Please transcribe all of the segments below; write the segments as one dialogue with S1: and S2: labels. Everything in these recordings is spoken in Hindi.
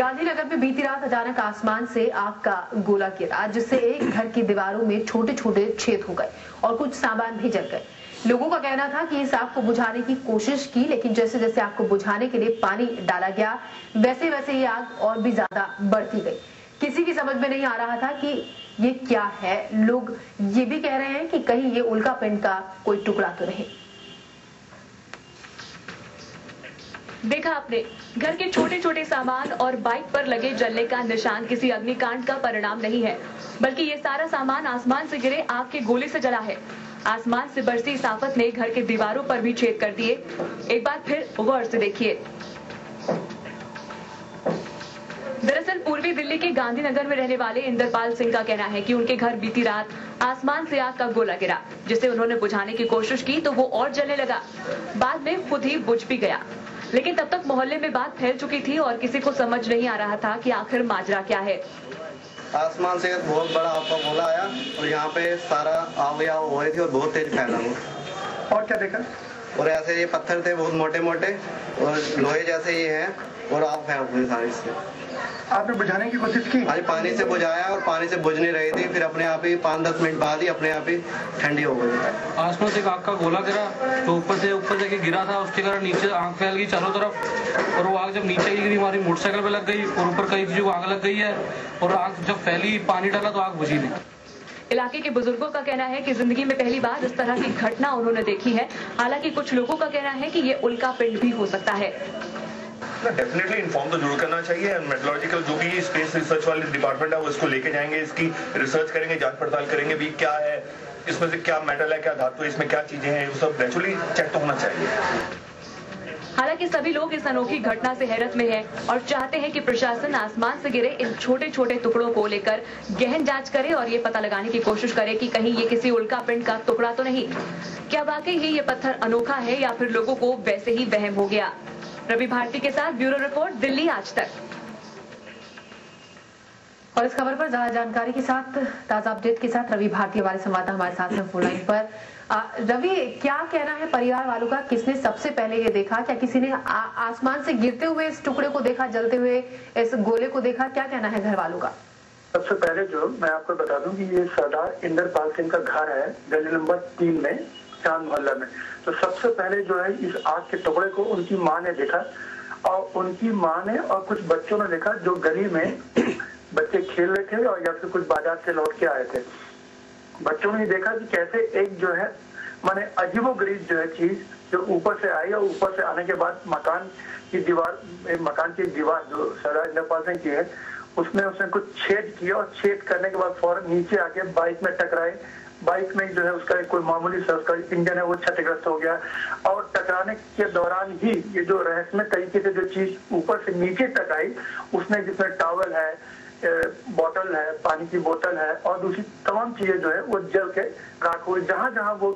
S1: गांधीनगर में बीती रात अचानक आसमान से आग का गोला गिरा, जिससे एक घर की दीवारों में छोटे छोटे छेद हो गए और कुछ सामान भी जल गए। लोगों का कहना था कि इस आग को बुझाने की कोशिश की, लेकिन जैसे जैसे आग को बुझाने के लिए पानी डाला गया, वैसे वैसे ये आग और भी ज्यादा बढ़ती गई। किसी की समझ में नहीं आ रहा था कि ये क्या है। लोग ये भी कह रहे हैं कि कहीं ये उल्का पिंड का कोई टुकड़ा तो नहीं।
S2: देखा आपने, घर के छोटे छोटे सामान और बाइक पर लगे जलने का निशान किसी अग्निकांड का परिणाम नहीं है, बल्कि ये सारा सामान आसमान से गिरे आग के गोले से जला है। आसमान से बरसी इस आफत ने घर के दीवारों पर भी छेद कर दिए। एक बार फिर गौर से देखिए। दरअसल पूर्वी दिल्ली के गांधीनगर में रहने वाले इंद्रपाल सिंह का कहना है कि उनके घर बीती रात आसमान से आग का गोला गिरा, जिसे उन्होंने बुझाने की कोशिश की तो वो और जलने लगा। बाद में खुद ही बुझ भी गया, लेकिन तब तक मोहल्ले में बात फैल चुकी थी और किसी को समझ नहीं आ रहा था कि आखिर माजरा क्या है।
S3: आसमान से बहुत बड़ा आग का गोला आया और यहाँ पे सारा आग हो रही थी और बहुत तेज फैला वो।
S4: और क्या देखा?
S3: और ऐसे ये पत्थर थे बहुत मोटे मोटे और लोहे जैसे ये हैं और आग फैल रही सारी इससे।
S4: आपने बुझाने की कोशिश की?
S3: आज पानी से बुझाया और पानी से बुझ नहीं रही थी, फिर अपने आप ही 5-10 मिनट बाद ही अपने आप ही ठंडी हो गई।
S5: आसमान से आग का गोला गिरा तो ऊपर से गिरा था, उसके कारण नीचे आग फैल गई चारों तरफ। और वो आग जब नीचे गिरी हमारी मोटरसाइकिल पे लग गई और ऊपर कई चीजों को आग लग गई है। और आग जब फैली, पानी डाला तो आग बुझी नहीं।
S2: इलाके के बुजुर्गों का कहना है कि जिंदगी में पहली बार इस तरह की घटना उन्होंने देखी है। हालांकि कुछ लोगों का कहना है कि ये उल्का पिंड भी हो सकता है।
S6: डेफिनेटली इन्फॉर्म तो जरूर करना चाहिए। मेट्रोलॉजिकल जो भी स्पेस रिसर्च वाले डिपार्टमेंट है वो इसको लेके जाएंगे, इसकी रिसर्च करेंगे, जांच पड़ताल करेंगे भी क्या है, इसमें से क्या मेटल है, क्या धातु है, इसमें क्या चीजें हैं, वो सब नेचुरली चेक तो होना चाहिए।
S2: हालांकि सभी लोग इस अनोखी घटना से हैरत में हैं और चाहते हैं कि प्रशासन आसमान से गिरे इन छोटे छोटे टुकड़ों को लेकर गहन जांच करे और ये पता लगाने की कोशिश करे कि कहीं ये किसी उल्का पिंड का टुकड़ा तो नहीं। क्या वाकई ही ये पत्थर अनोखा है या फिर लोगों को वैसे ही वहम हो गया। रवि भारती के साथ ब्यूरो रिपोर्ट, दिल्ली आज तक।
S1: और इस खबर पर ज्यादा जानकारी के साथ, ताजा अपडेट के साथ रवि भारती हमारे संवाददाता हमारे साथ हैं फोन लाइन पर। रवि, क्या कहना है परिवार वालों का? किसने सबसे पहले ये देखा? क्या किसी ने आसमान से गिरते हुए इस टुकड़े को देखा, जलते हुए इस गोले को देखा? क्या कहना है घर वालों का?
S4: सबसे पहले जो मैं आपको बता दूं कि ये सरदार इंद्रपाल सिंह का घर है गली नंबर 3 में, चांद मोहल्ला में। तो सबसे पहले जो है इस आग के टुकड़े को उनकी माँ ने देखा और उनकी माँ ने और कुछ बच्चों ने देखा जो गली में बच्चे खेल रहे थे और या फिर कुछ बाजार से लौट के आए थे। बच्चों ने देखा कि कैसे एक जो है माने अजीबोगरीब जो है चीज जो ऊपर से आई और ऊपर से आने के बाद मकान की दीवार जो सरदार इंद्रपाल सिंह की है उसने कुछ छेद किया और छेद करने के बाद फौरन नीचे आके बाइक में टकराए। बाइक में जो है उसका कोई मामूली सा उसका इंजन है वो क्षतिग्रस्त हो गया और टकराने के दौरान ही ये जो रहस्यमय तरीके से जो चीज ऊपर से नीचे टकराई उसने जिसमें टॉवल है, बोतल है, पानी की बोतल है और दूसरी तमाम चीजें जो है वो जल के राख हुई। जहां जहां वो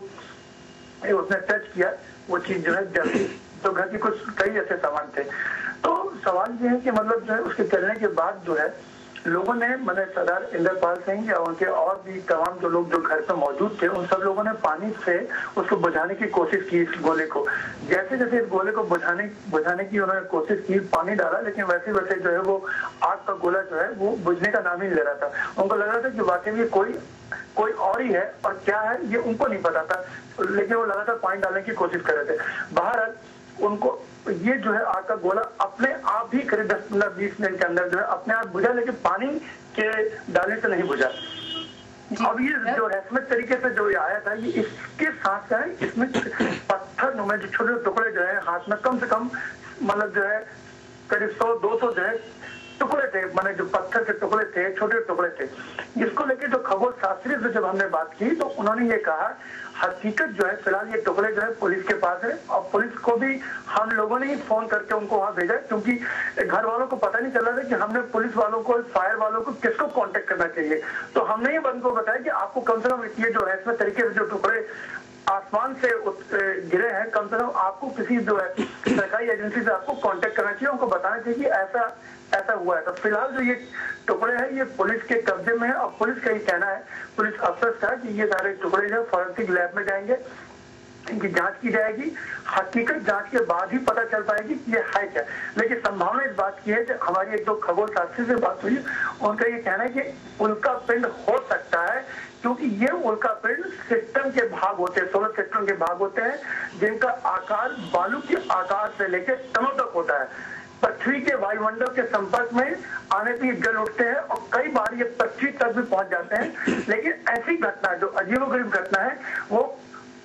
S4: उसने टच किया वो चीज जो है जल गई। तो घर के कुछ कई ऐसे सामान थे। तो सवाल ये है कि मतलब जो है उसके चलने के बाद जो है लोगों ने मैंने सरदार इंद्रपाल सिंह या उनके और भी तमाम जो लोग जो घर पे मौजूद थे उन सब लोगों ने पानी से उसको बुझाने की कोशिश की इस गोले को। जैसे जैसे इस गोले को बुझाने की उन्होंने कोशिश की, पानी डाला, लेकिन वैसे वैसे जो है वो आग का गोला जो है वो बुझने का नाम ही नहीं ले रहा था। उनको लग रहा था कि वाकई में कोई और ही है और क्या है ये उनको नहीं पता था, लेकिन वो लगातार पानी डालने की कोशिश कर रहे थे। बहरहाल उनको ये जो है आग का गोला अपने आप ही करीब 10-15-20 मिनट के अंदर जो है अपने आप बुझा, लेकिन पानी के डालने से नहीं बुझा। अब ये जो रहस्यमय तरीके से जो आया था ये इसके साथ है, इसमें पत्थर नुमा जो छोटे टुकड़े जो है हाथ में कम से कम मतलब जो है करीब 100-200 जो है टुकड़े थे, माने जो पत्थर के टुकड़े थे, छोटे टुकड़े थे। इसको लेकर जो खगोल शास्त्री से जब हमने बात की तो उन्होंने ये कहा हकीकत जो है फिलहाल ये टुकड़े जो है पुलिस के पास है और पुलिस को भी हम लोगों ने ही फोन करके उनको वहां भेजा, क्योंकि घर वालों को पता नहीं चल रहा था कि हमने पुलिस वालों को, फायर वालों को किसको कांटेक्ट करना चाहिए। तो हमने ही उनको बताया कि आपको कम से कम ये जो रहस्यमय तरीके से जो टुकड़े आसमान से गिरे हैं कम से कम आपको किसी जो है सरकारी एजेंसी से आपको कांटेक्ट करना चाहिए, उनको बताना चाहिए कि ऐसा हुआ है। तो फिलहाल जो ये टुकड़े हैं ये पुलिस के कब्जे में है और पुलिस का ही कहना है, पुलिस अफसर का, कि ये सारे टुकड़े जो फॉरेंसिक लैब में जाएंगे इनकी जांच की जाएगी। हकीकत जांच के बाद ही पता चल पाएगी कि ये है क्या। लेकिन संभावना इस बात की है कि हमारी एक दो खगोल शास्त्री से बात हुई, उनका ये कहना है कि उल्का पिंड हो सकता है, क्योंकि ये उल्का पिंड सिस्टम के भाग होते हैं, सोलर सिस्टम के भाग होते हैं, जिनका आकार बालू के आकार से लेकर तनों तक होता है। पृथ्वी के वायुमंडल के संपर्क में आने पर ये जल उठते हैं और कई बार ये पृथ्वी तक भी पहुंच जाते हैं। लेकिन ऐसी घटना जो अजीबोगरीब घटना है वो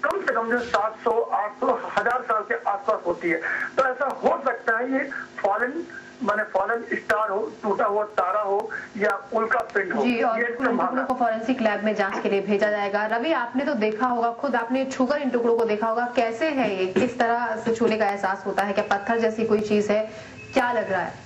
S4: कम से कम जो 700, 800, 1000 साल के आसपास होती है। तो ऐसा हो सकता है ये फॉलन स्टार हो, टूटा हुआ तारा हो या उल्का पिंड हो।
S1: जी, और इन टुकड़ों को फॉरेंसिक लैब में जांच के लिए भेजा जाएगा। रवि, आपने तो देखा होगा, खुद आपने छूकर इन टुकड़ों को देखा होगा, कैसे है ये, किस तरह से छूने का एहसास होता है? क्या पत्थर जैसी कोई चीज है, क्या लग रहा है?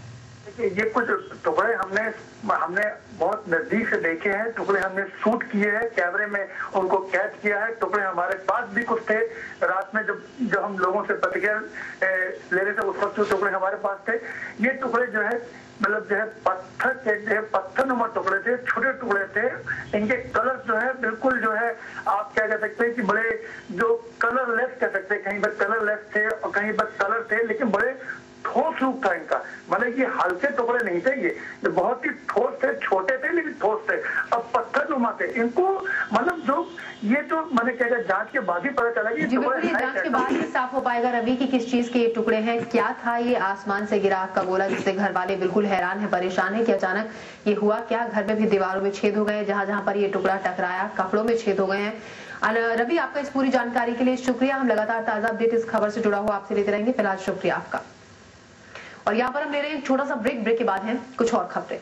S4: ये कुछ टुकड़े हमने बहुत नजदीक से देखे हैं, टुकड़े हमने शूट किए हैं, कैमरे में उनको कैद किया है। टुकड़े हमारे पास भी कुछ थे, रात में जब हम लोगों से प्रतिक्रिया ले रहे थे उस वक्त टुकड़े हमारे पास थे। ये टुकड़े जो है मतलब जो है पत्थर के जो है पत्थरनुमा टुकड़े थे, छोटे टुकड़े थे। इनके कलर जो है बिल्कुल जो है आप क्या कह सकते हैं कि बड़े जो कलरलेस कह सकते हैं, कहीं पर कलरलेस थे और कहीं पर कलर थे, लेकिन बड़े ठोस रूप था इनका। मतलब ये हल्के टुकड़े नहीं थे, ये बहुत ही ठोस थे, छोटे थे लेकिन ठोस थे। अब पत्थरनुमा थे। इनको मतलब जो ये तो मैंने क्या जांच के बाद ही पता चला कि
S1: जांच के बाद ही साफ हो पाएगा रवि कि किस चीज के ये टुकड़े हैं, क्या था ये आसमान से गिरा आग का गोला, जिससे घर वाले बिल्कुल हैरान है, परेशान है कि अचानक ये हुआ क्या। घर में भी दीवारों में छेद हो गए, जहां जहां पर ये टुकड़ा टकराया कपड़ों में छेद हो गए हैं। रवि, आपका इस पूरी जानकारी के लिए शुक्रिया। हम लगातार ताजा अपडेट इस खबर से जुड़ा हुआ आपसे लेते रहेंगे। फिलहाल शुक्रिया आपका। और यहाँ पर हम ले रहे हैं एक छोटा सा ब्रेक के बाद है कुछ और खबरें।